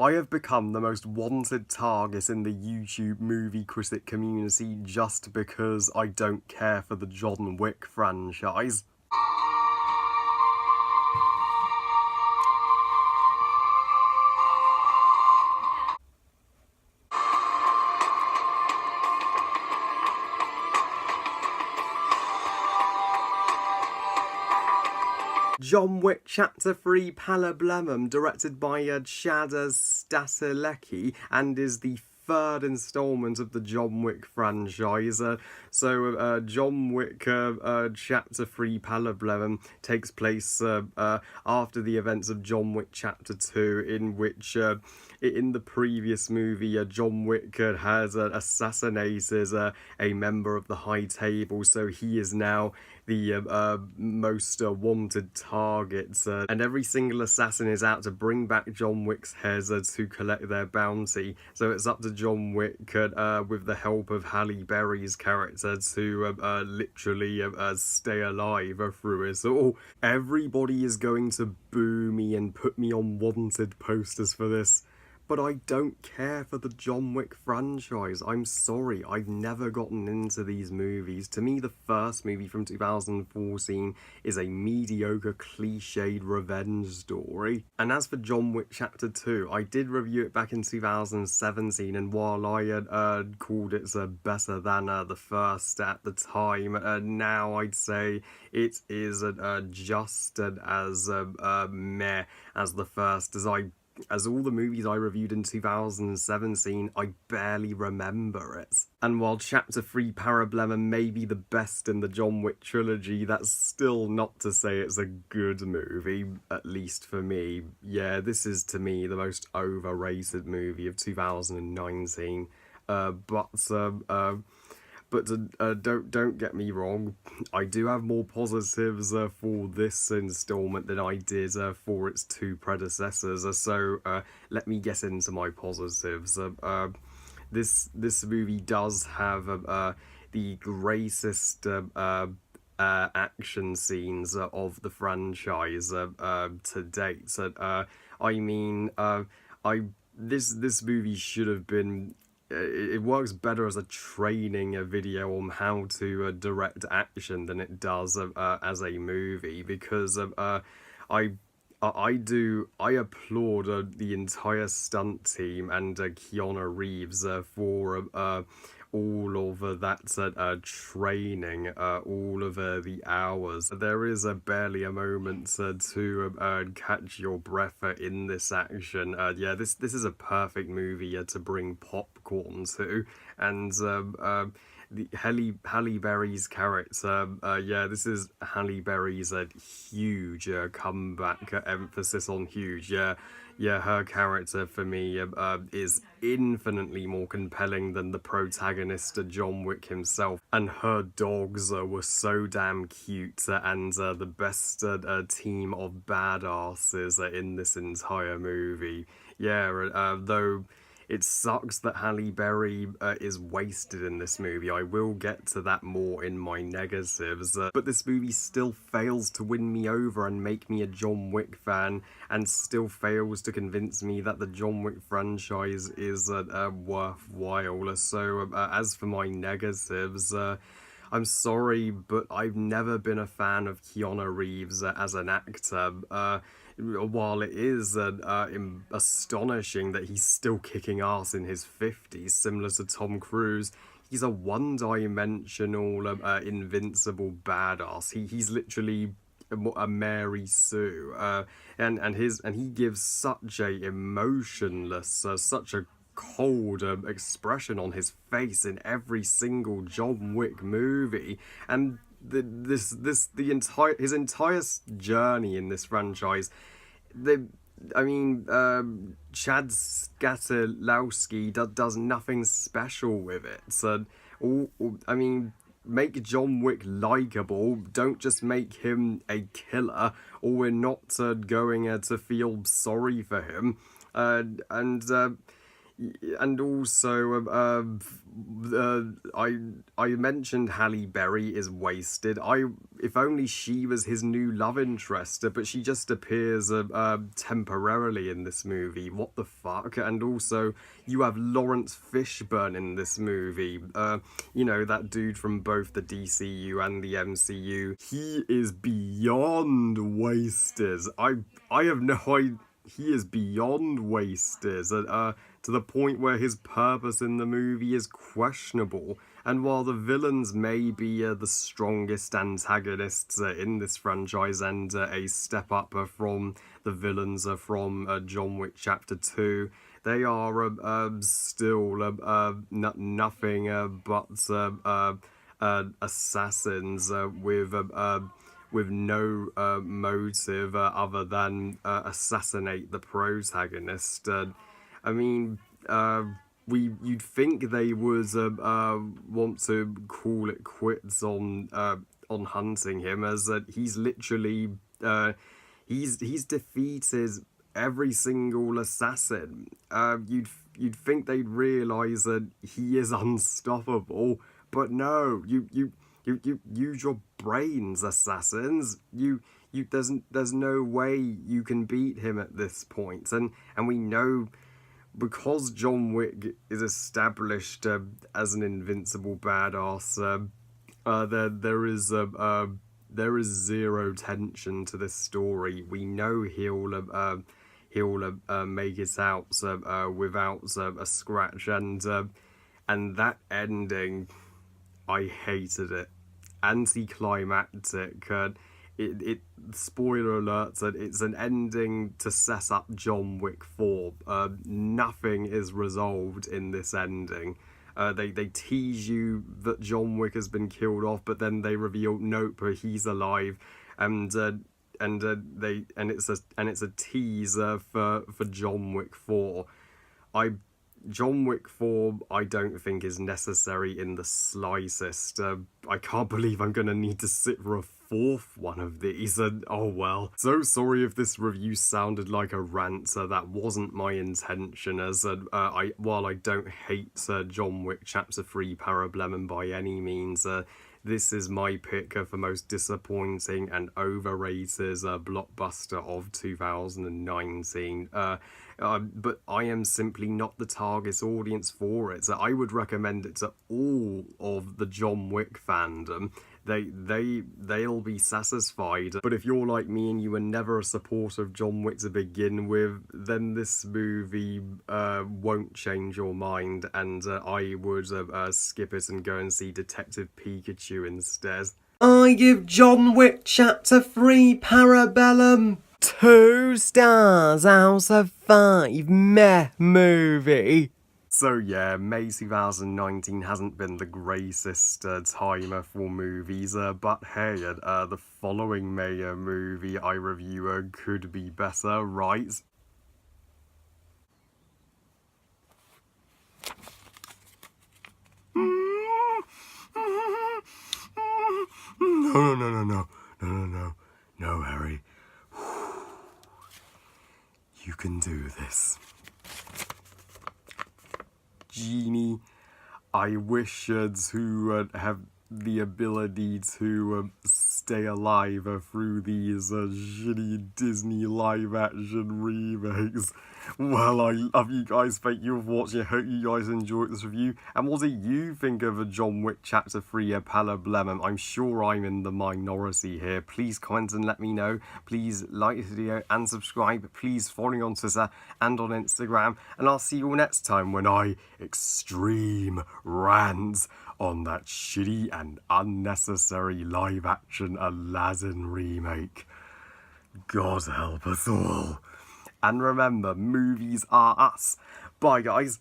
I have become the most wanted target in the YouTube movie critic community just because I don't care for the John Wick franchise. John Wick Chapter 3 Parabellum, directed by Chad Stahelski, and is the third installment of the John Wick franchise. John Wick Chapter 3 Parabellum takes place after the events of John Wick Chapter 2, in which in the previous movie, John Wick has assassinated a member of the High Table, so he is now the most wanted targets, and every single assassin is out to bring back John Wick's heads to collect their bounty. So it's up to John Wick, with the help of Halle Berry's character, to literally stay alive through it all. Everybody is going to boo me and put me on wanted posters for this, but I don't care for the John Wick franchise. I'm sorry, I've never gotten into these movies. To me, the first movie from 2014 is a mediocre, cliched revenge story. And as for John Wick Chapter 2, I did review it back in 2017, and while I had called it better than the first at the time, now I'd say it is just as meh as the first, as all the movies I reviewed in 2017, I barely remember it. And while Chapter 3 Parabellum may be the best in the John Wick trilogy, that's still not to say it's a good movie, at least for me. Yeah, this is, to me, the most overrated movie of 2019. But don't get me wrong, I do have more positives for this installment than I did for its two predecessors. Let me get into my positives. This movie does have the greatest action scenes of the franchise to date. This movie should have been. It works better as a training video on how to direct action than it does as a movie, because I applaud the entire stunt team and Keanu Reeves for all of that training, all of the hours. There is barely a moment to catch your breath in this action. Yeah, this is a perfect movie to bring popcorn to, and the Halle Berry's character, yeah, this is Halle Berry's huge comeback, emphasis on huge. Yeah, her character for me is infinitely more compelling than the protagonist, John Wick himself. And her dogs were so damn cute, and the best team of badasses in this entire movie. Yeah, though it sucks that Halle Berry is wasted in this movie. I will get to that more in my negatives. But this movie still fails to win me over and make me a John Wick fan, and still fails to convince me that the John Wick franchise is worthwhile. So as for my negatives, I'm sorry, but I've never been a fan of Keanu Reeves as an actor. While it is astonishing that he's still kicking ass in his 50s, similar to Tom Cruise, he's a one-dimensional, invincible badass. He's literally a Mary Sue, and he gives such a emotionless, such a cold expression on his face in every single John Wick movie, and his entire journey in this franchise. Chad Stahelski does nothing special with it. So, make John Wick likable. Don't just make him a killer, or we're not going to feel sorry for him. and also I mentioned Halle Berry is wasted. If only she was his new love interest, but she just appears temporarily in this movie. What the fuck? And also you have Lawrence Fishburne in this movie. You know, that dude from both the DCU and the MCU. He is beyond wasted. I have no idea. He is beyond wasted, to the point where his purpose in the movie is questionable. And while the villains may be the strongest antagonists in this franchise and a step up from the villains from John Wick Chapter 2, they are still nothing but assassins with no motive other than assassinate the protagonist. I mean, you'd think they would want to call it quits on hunting him, as he's literally he's defeated every single assassin. You'd think they'd realise that he is unstoppable, but no, you use your brains, assassins. There's no way you can beat him at this point, and we know, because John Wick is established as an invincible badass. There is zero tension to this story. We know he'll make it out without a scratch, and that ending, I hated it. Anticlimactic. Spoiler alert, that it's an ending to set up John Wick 4. Nothing is resolved in this ending. They tease you that John Wick has been killed off, but then they reveal nope, he's alive, and it's a teaser for John Wick 4. John Wick 4, I don't think is necessary in the slightest. I can't believe I'm gonna need to sit for a fourth one of these, and oh well. So sorry if this review sounded like a rant, that wasn't my intention, as while I don't hate John Wick Chapter 3 Parabellum by any means, this is my pick for most disappointing and overrated blockbuster of 2019. But I am simply not the target audience for it. So I would recommend it to all of the John Wick fandom. They'll be satisfied. But if you're like me and you were never a supporter of John Wick to begin with, then this movie won't change your mind, and I would skip it and go and see Detective Pikachu instead. I give John Wick Chapter 3 Parabellum 2 stars out of 5. Meh movie. So yeah, May 2019 hasn't been the greatest timer for movies, but hey, the following May movie I review could be better, right? No, Harry. You can do this. Genie, I wish to have the ability to stay alive through these shitty Disney live-action remakes. Well, I love you guys. Thank you for watching. I hope you guys enjoyed this review. And what do you think of John Wick Chapter 3 Parabellum? I'm sure I'm in the minority here. Please comment and let me know. Please like this video and subscribe. Please follow me on Twitter and on Instagram. And I'll see you all next time when I extreme rant on that shitty and unnecessary live-action Aladdin remake. God help us all. And remember, movies are us. Bye, guys.